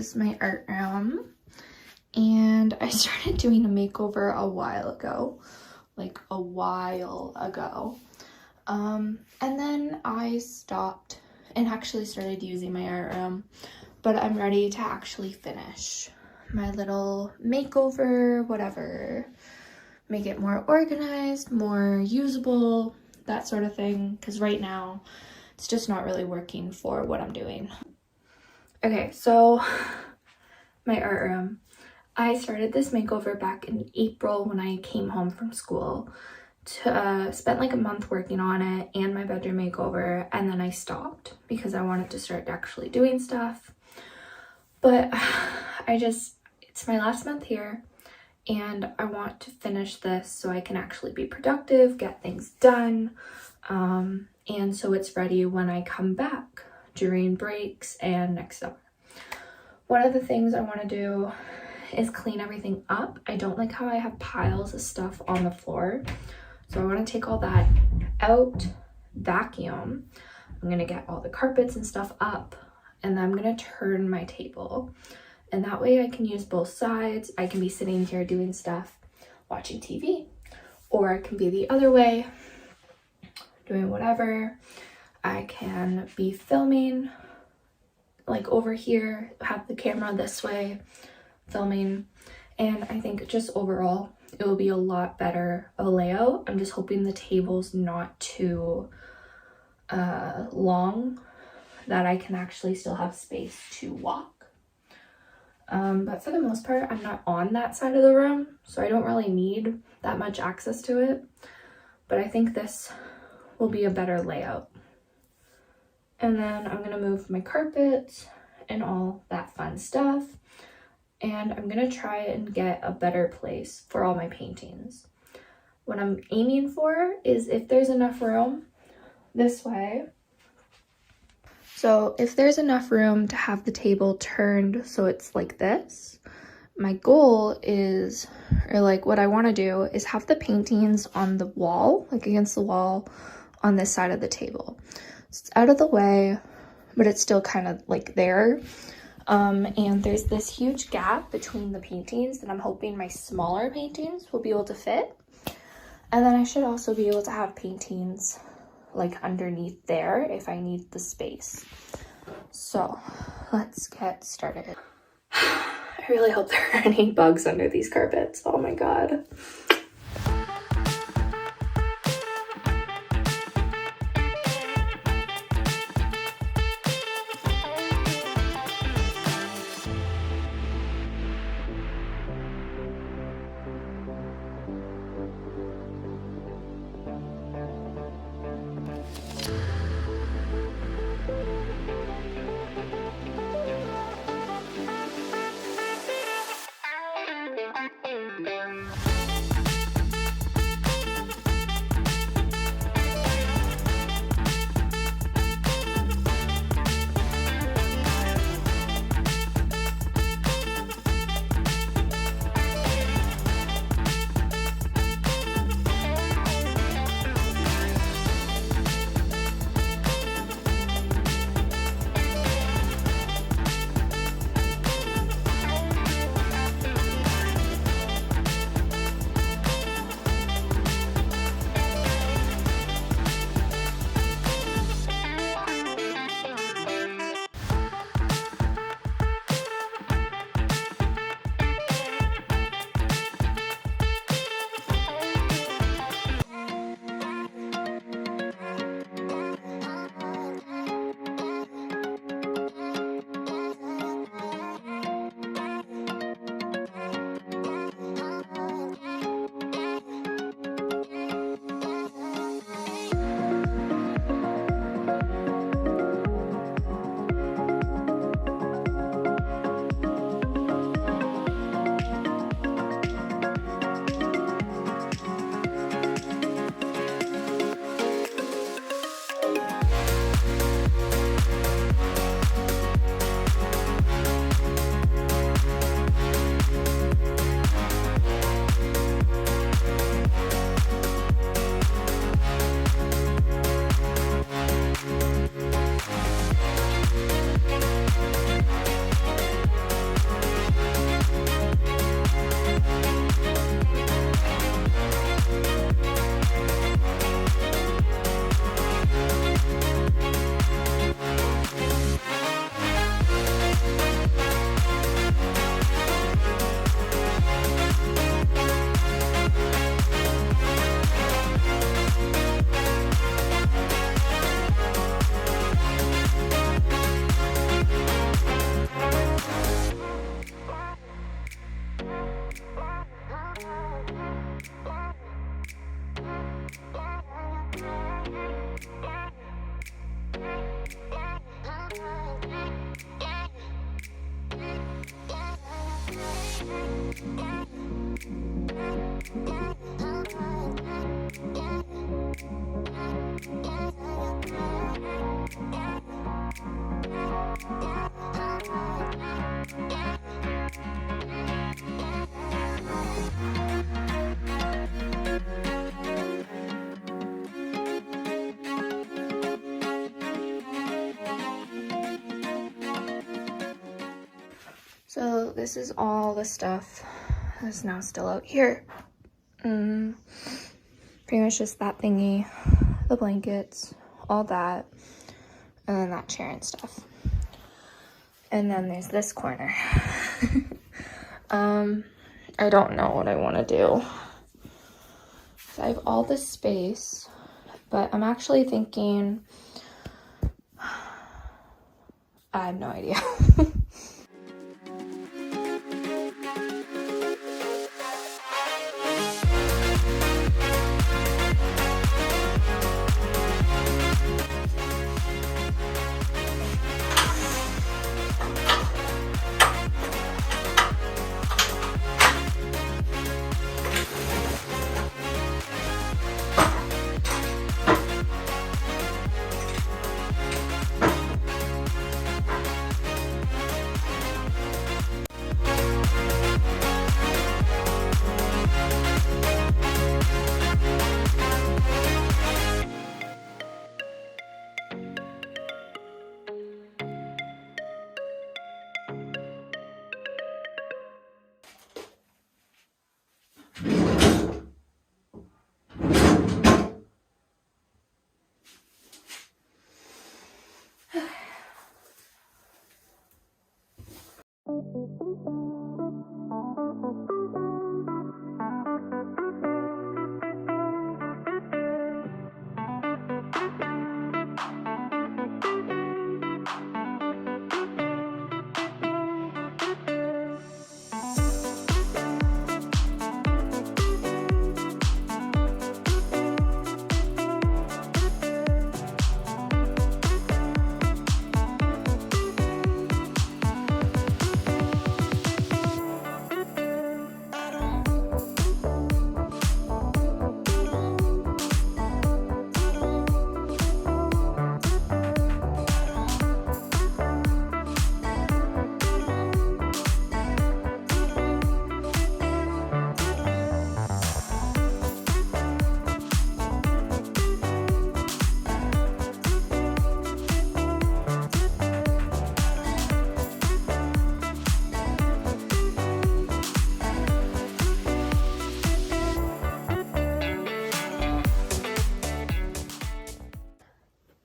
is my art room, and I started doing a makeover a while ago, and then I stopped and actually started using my art room, but I'm ready to actually finish my little makeover, whatever, make it more organized, more usable, that sort of thing, because right now it's just not really working for what I'm doing. Okay, so my art room. I started this makeover back in April when I came home from school. Spent like a month working on it and my bedroom makeover, and then I stopped because I wanted to start actually doing stuff. But it's my last month here, and I want to finish this so I can actually be productive, get things done, and so it's ready when I come back during breaks and next summer. One of the things I want to do is clean everything up. I don't like how I have piles of stuff on the floor, so I want to take all that out, vacuum. I'm going to get all the carpets and stuff up, and then I'm going to turn my table, and that way I can use both sides. I can be sitting here doing stuff, watching TV, or it can be the other way, doing whatever. I can be filming like over here, have the camera this way, filming, and I think just overall it will be a lot better of a layout. I'm just hoping the table's not too long, that I can actually still have space to walk. But for the most part, I'm not on that side of the room, so I don't really need that much access to it, but I think this will be a better layout. And then I'm gonna move my carpet and all that fun stuff, and I'm gonna try and get a better place for all my paintings. What I'm aiming for is if there's enough room this way. So if there's enough room to have the table turned so it's like this, my goal is, or like what I want to do is have the paintings on the wall, like against the wall on this side of the table. It's out of the way, but it's still kind of like there. And there's this huge gap between the paintings that I'm hoping my smaller paintings will be able to fit. And then I should also be able to have paintings like underneath there if I need the space. So let's get started. I really hope there aren't any bugs under these carpets. Oh my god. So this is all the stuff that's now still out here. Pretty much just that thingy, the blankets, all that, and then that chair and stuff. And then there's this corner. I don't know what I want to do. So I have all this space, but I'm actually thinking, I have no idea.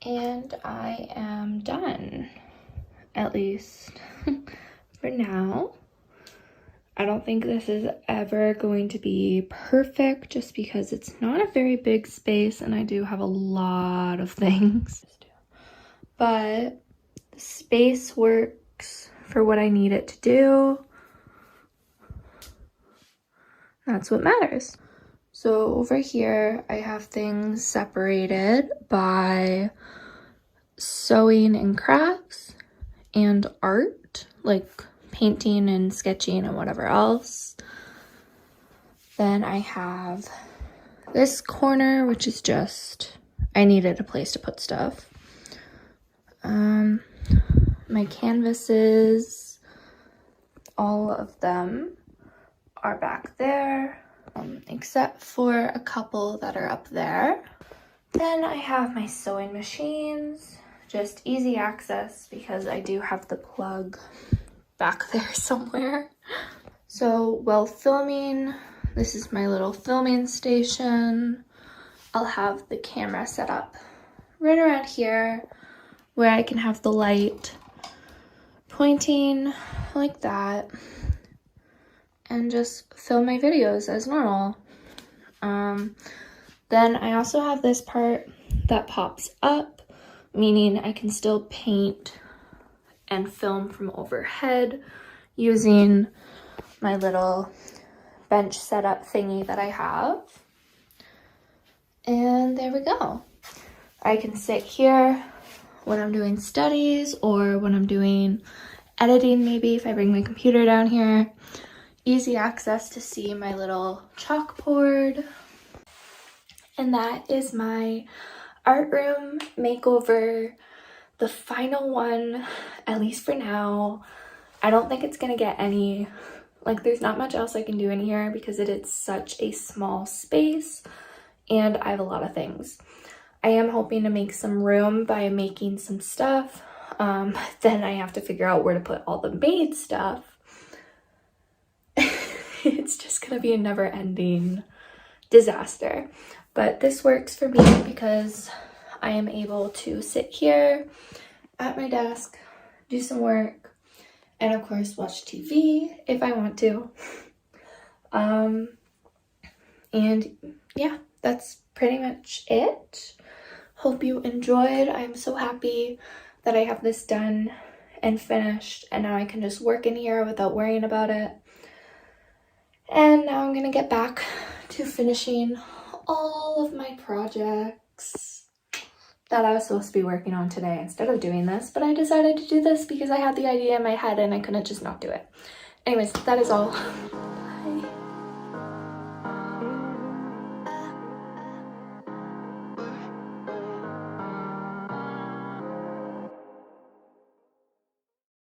And I am done, at least for now. I don't think this is ever going to be perfect just because it's not a very big space and I do have a lot of things. But the space works for what I need it to do. That's what matters. So over here, I have things separated by sewing and crafts and art, like painting and sketching and whatever else. Then I have this corner, which is just, I needed a place to put stuff. My canvases, all of them are back there, except for a couple that are up there. Then I have my sewing machines, just easy access because I do have the plug back there somewhere. So while filming, this is my little filming station. I'll have the camera set up right around here where I can have the light pointing like that and just film my videos as normal. Then I also have this part that pops up, meaning I can still paint and film from overhead using my little bench setup thingy that I have. And there we go. I can sit here when I'm doing studies or when I'm doing editing, maybe if I bring my computer down here. Easy access to see my little chalkboard. And that is my art room makeover, the final one, at least for now. I don't think it's gonna get any, like, there's not much else I can do in here because it is such a small space and I have a lot of things. I am hoping to make some room by making some stuff. Then I have to figure out where to put all the made stuff. It's just gonna be a never-ending disaster. But this works for me because I am able to sit here at my desk, do some work, and of course watch TV if I want to. And yeah, that's pretty much it. Hope you enjoyed. I'm so happy that I have this done and finished, and now I can just work in here without worrying about it. And now I'm gonna get back to finishing all of my projects that I was supposed to be working on today instead of doing this, but I decided to do this because I had the idea in my head and I couldn't just not do it. Anyways, that is all.